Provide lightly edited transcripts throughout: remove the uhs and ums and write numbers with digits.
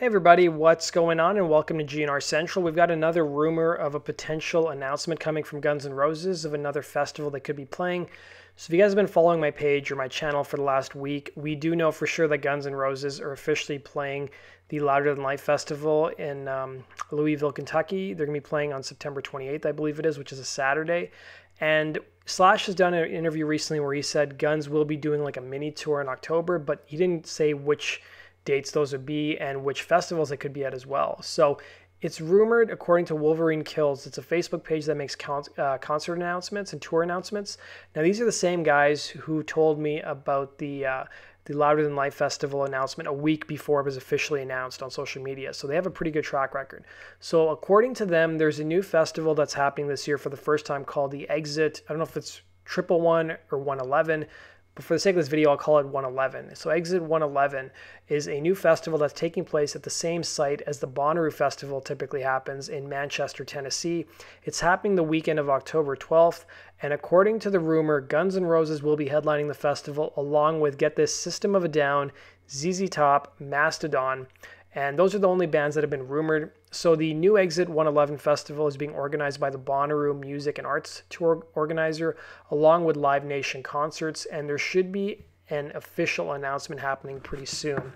Hey everybody, what's going on, and welcome to GNR Central. We've got another rumor of a potential announcement coming from Guns N' Roses of another festival they could be playing. So if you guys have been following my page or my channel for the last week, we do know for sure that Guns N' Roses are officially playing the Louder Than Life Festival in Louisville, Kentucky. They're going to be playing on September 28th, I believe it is, which is a Saturday. And Slash has done an interview recently where he said Guns will be doing like a mini tour in October, but he didn't say which dates those would be and which festivals it could be at as well. So it's rumored, according to Wolverine Kills, it's a Facebook page that makes concert announcements and tour announcements. Now these are the same guys who told me about the Louder Than Life Festival announcement a week before it was officially announced on social media. So they have a pretty good track record. So according to them, there's a new festival that's happening this year for the first time called the Exit. I don't know if it's 111 or 111. But for the sake of this video, I'll call it 111. So Exit 111 is a new festival that's taking place at the same site as the Bonnaroo Festival typically happens in Manchester, Tennessee. It's happening the weekend of October 12th. And according to the rumor, Guns N' Roses will be headlining the festival along with, get this, System of a Down, ZZ Top, Mastodon. And those are the only bands that have been rumored. So the new Exit 111 Festival is being organized by the Bonnaroo Music and Arts Tour organizer, along with Live Nation Concerts, and there should be an official announcement happening pretty soon.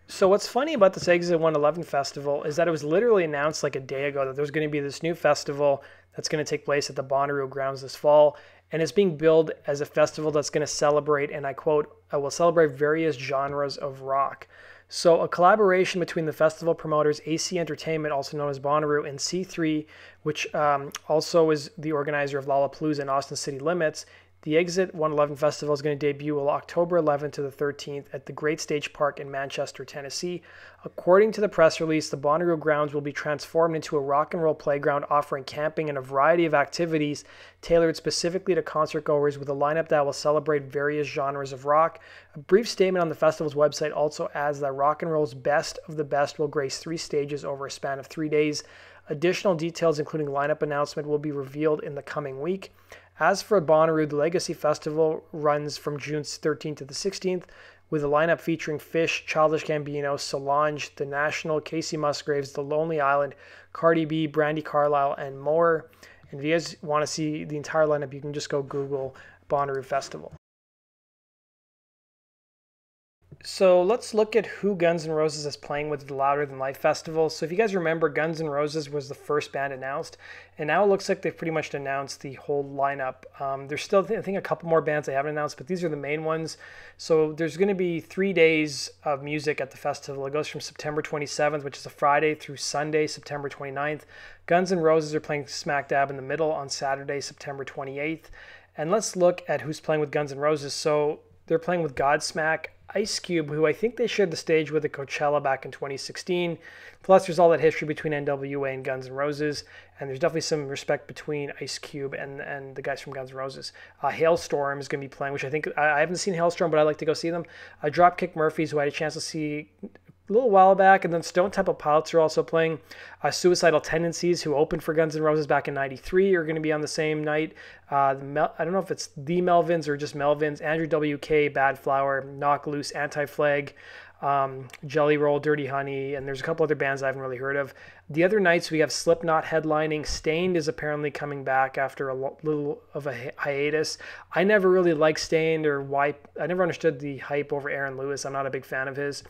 So what's funny about this Exit 111 Festival is that it was literally announced like a day ago that there's going to be this new festival that's going to take place at the Bonnaroo grounds this fall, and it's being billed as a festival that's going to celebrate, and I quote, "I will celebrate various genres of rock." So a collaboration between the festival promoters AC Entertainment, also known as Bonnaroo, and C3, which also is the organizer of Lollapalooza and Austin City Limits. The Exit 111 Festival is going to debut October 11th to the 13th at the Great Stage Park in Manchester, Tennessee. According to the press release, the Bonnaroo grounds will be transformed into a rock and roll playground offering camping and a variety of activities tailored specifically to concertgoers with a lineup that will celebrate various genres of rock. A brief statement on the festival's website also adds that rock and roll's best of the best will grace 3 stages over a span of 3 days. Additional details, including lineup announcement, will be revealed in the coming week. As for Bonnaroo, the Legacy Festival runs from June 13th to the 16th, with a lineup featuring Fish, Childish Gambino, Solange, The National, Casey Musgraves, The Lonely Island, Cardi B, Brandi Carlile, and more. And if you guys want to see the entire lineup, you can just go Google Bonnaroo Festival. So let's look at who Guns N' Roses is playing with the Louder Than Life Festival. So if you guys remember, Guns N' Roses was the first band announced, and now it looks like they've pretty much announced the whole lineup. There's still, I think, a couple more bands they haven't announced, but these are the main ones. So there's going to be 3 days of music at the festival. It goes from September 27th, which is a Friday, through Sunday, September 29th. Guns N' Roses are playing smack dab in the middle on Saturday, September 28th. And let's look at who's playing with Guns N' Roses. So they're playing with Godsmack, Ice Cube, who I think they shared the stage with at Coachella back in 2016. Plus, there's all that history between NWA and Guns N' Roses, and there's definitely some respect between Ice Cube and the guys from Guns N' Roses. Hailstorm is going to be playing, which I think, I haven't seen Hailstorm, but I'd like to go see them. Dropkick Murphys, who I had a chance to see a little while back, and then Stone Temple Pilots are also playing. Suicidal Tendencies, who opened for Guns N' Roses back in '93, are going to be on the same night. I don't know if it's the Melvins or just Melvins. Andrew WK, Bad Flower, Knock Loose, Anti-Flag, Jelly Roll, Dirty Honey, and there's a couple other bands I haven't really heard of. The other nights we have Slipknot headlining. Stained is apparently coming back after a little of a hiatus. I never really liked Stained, or why. I never understood the hype over Aaron Lewis. I'm not a big fan of his.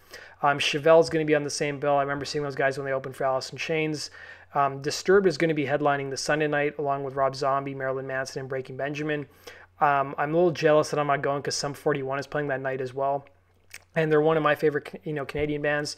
Chevelle's going to be on the same bill. I remember seeing those guys when they opened for Alice in Chains. Disturbed is going to be headlining the Sunday night along with Rob Zombie, Marilyn Manson, and Breaking Benjamin. I'm a little jealous that I'm not going because Sum 41 is playing that night as well. And they're one of my favorite, Canadian bands.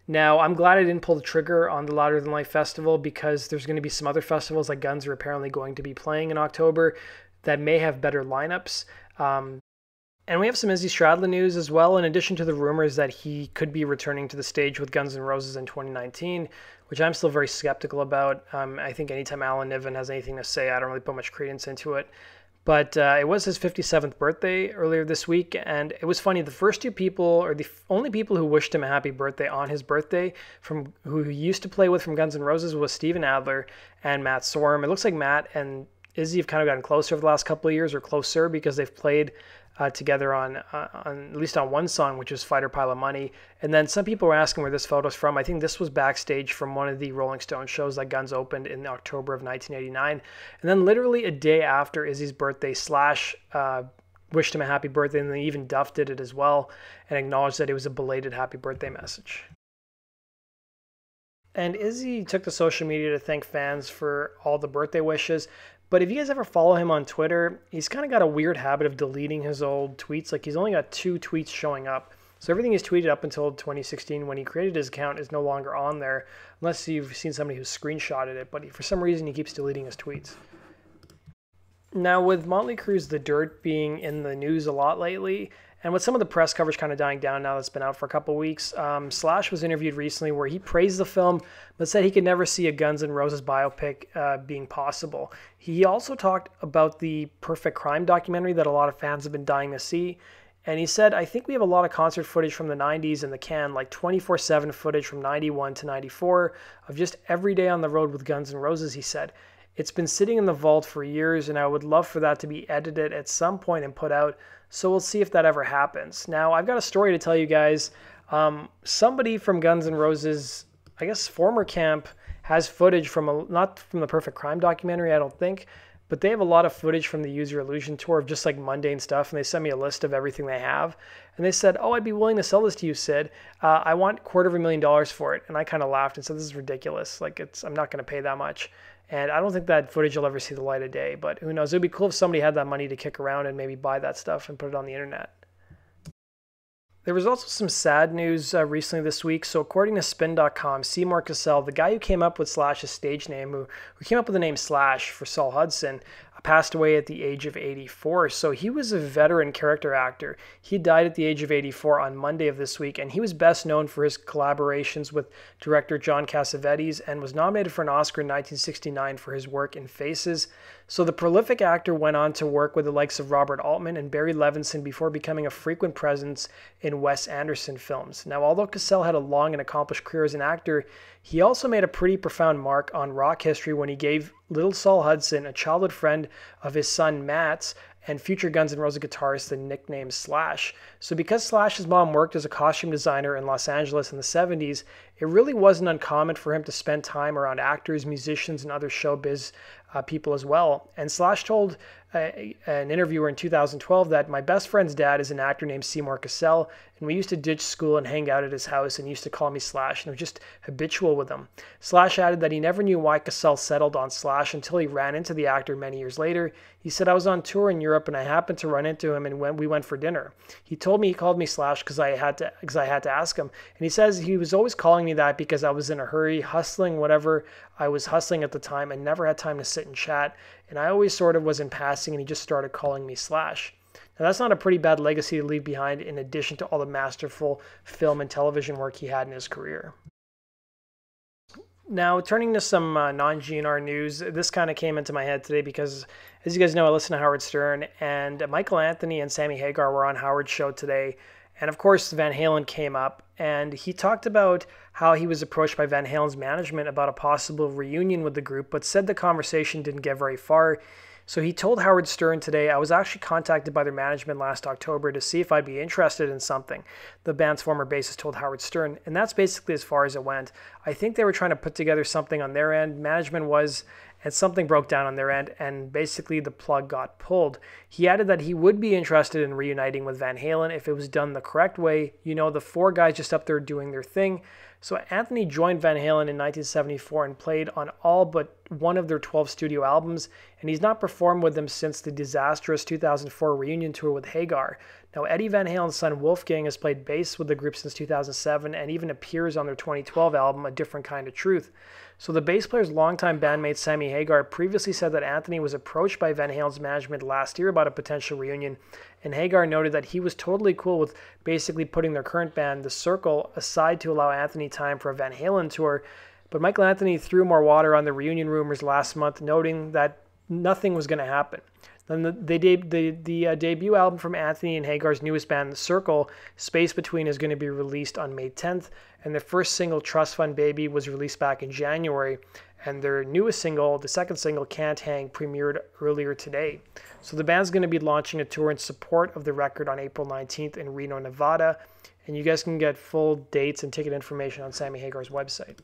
Now, I'm glad I didn't pull the trigger on the Louder Than Life Festival because there's going to be some other festivals like Guns are apparently going to be playing in October that may have better lineups. And we have some Izzy Stradlin news as well, in addition to the rumors that he could be returning to the stage with Guns N' Roses in 2019, which I'm still very skeptical about. I think anytime Alan Niven has anything to say, I don't really put much credence into it. But it was his 57th birthday earlier this week, and it was funny. The first 2 people, or the only people who wished him a happy birthday on his birthday, from who he used to play with from Guns N' Roses, was Steven Adler and Matt Sorum. It looks like Matt and Izzy have kind of gotten closer over the last couple of years, or closer, because they've played together on at least on one song, which is Fighter Pile of Money. And then some people were asking where this photo's from. I think this was backstage from one of the Rolling Stone shows that Guns opened in October of 1989. And then literally a day after Izzy's birthday, Slash wished him a happy birthday, and then even Duff did it as well and acknowledged that it was a belated happy birthday message. And Izzy took to social media to thank fans for all the birthday wishes. But if you guys ever follow him on Twitter, he's kind of got a weird habit of deleting his old tweets. Like, he's only got 2 tweets showing up. So everything he's tweeted up until 2016 when he created his account is no longer on there, unless you've seen somebody who screenshotted it. But for some reason, he keeps deleting his tweets. Now, with Motley Crue's The Dirt being in the news a lot lately, and with some of the press coverage kind of dying down now that's been out for a couple of weeks, Slash was interviewed recently where he praised the film, but said he could never see a Guns N' Roses biopic being possible. He also talked about the Perfect Crime documentary that a lot of fans have been dying to see. And he said, I think we have a lot of concert footage from the 90s in the can, like 24/7 footage from 91 to 94 of just every day on the road with Guns N' Roses, he said. It's been sitting in the vault for years, and I would love for that to be edited at some point and put out. So we'll see if that ever happens. Now, I've got a story to tell you guys. Somebody from Guns N' Roses, I guess former camp, has footage from, not from the Perfect Crime documentary, I don't think, but they have a lot of footage from the Use Your Illusion tour of just like mundane stuff, and they sent me a list of everything they have. And they said, oh, I'd be willing to sell this to you, Sid. I want $250,000 for it. And I kind of laughed and said, this is ridiculous. Like, I'm not going to pay that much. And I don't think that footage will ever see the light of day, but who knows? It would be cool if somebody had that money to kick around and maybe buy that stuff and put it on the internet. There was also some sad news recently this week. So according to spin.com, Seymour Cassel, the guy who came up with Slash's stage name, who came up with the name Slash for Saul Hudson, passed away at the age of 84. So he was a veteran character actor. He died at the age of 84 on Monday of this week, and he was best known for his collaborations with director John Cassavetes and was nominated for an Oscar in 1969 for his work in Faces. So the prolific actor went on to work with the likes of Robert Altman and Barry Levinson before becoming a frequent presence in Wes Anderson films. Now, although Cassel had a long and accomplished career as an actor, he also made a pretty profound mark on rock history when he gave little Saul Hudson, a childhood friend of his son Matt's, and future Guns N' Roses guitarist, the nickname Slash. So because Slash's mom worked as a costume designer in Los Angeles in the 70s, it really wasn't uncommon for him to spend time around actors, musicians, and other showbiz people as well. And Slash told an interviewer in 2012 that my best friend's dad is an actor named Seymour Cassel, and we used to ditch school and hang out at his house and used to call me Slash, and it was just habitual with him. Slash added that he never knew why Cassel settled on Slash until he ran into the actor many years later. He said, I was on tour in Europe and I happened to run into him and we went for dinner. He told me he called me Slash because I had to ask him. And he says he was always calling me that because I was in a hurry, hustling whatever I was hustling at the time and never had time to sit and chat. And I always sort of was in passing and he just started calling me Slash. Now that's not a pretty bad legacy to leave behind in addition to all the masterful film and television work he had in his career. Now, turning to some non-GNR news, this kind of came into my head today because, as you guys know, I listen to Howard Stern, and Michael Anthony and Sammy Hagar were on Howard's show today. And of course, Van Halen came up, and he talked about how he was approached by Van Halen's management about a possible reunion with the group, but said the conversation didn't get very far. So he told Howard Stern today, I was actually contacted by their management last October to see if I'd be interested in something, the band's former bassist told Howard Stern, and that's basically as far as it went. I think they were trying to put together something on their end, management was, and something broke down on their end, and basically the plug got pulled. He added that he would be interested in reuniting with Van Halen if it was done the correct way, you know, the 4 guys just up there doing their thing. So Anthony joined Van Halen in 1974 and played on all but one of their 12 studio albums, and he's not performed with them since the disastrous 2004 reunion tour with Hagar. Now, Eddie Van Halen's son Wolfgang has played bass with the group since 2007 and even appears on their 2012 album, A Different Kind of Truth. So the bass player's longtime bandmate Sammy Hagar previously said that Anthony was approached by Van Halen's management last year about a potential reunion, and Hagar noted that he was totally cool with basically putting their current band, The Circle, aside to allow Anthony time for a Van Halen tour. But Michael Anthony threw more water on the reunion rumors last month, noting that nothing was going to happen. Then the debut album from Anthony and Hagar's newest band, The Circle, Space Between, is going to be released on May 10th. And their first single, Trust Fund Baby, was released back in January. And their newest single, the second single, Can't Hang, premiered earlier today. So the band's going to be launching a tour in support of the record on April 19th in Reno, Nevada. And you guys can get full dates and ticket information on Sammy Hagar's website.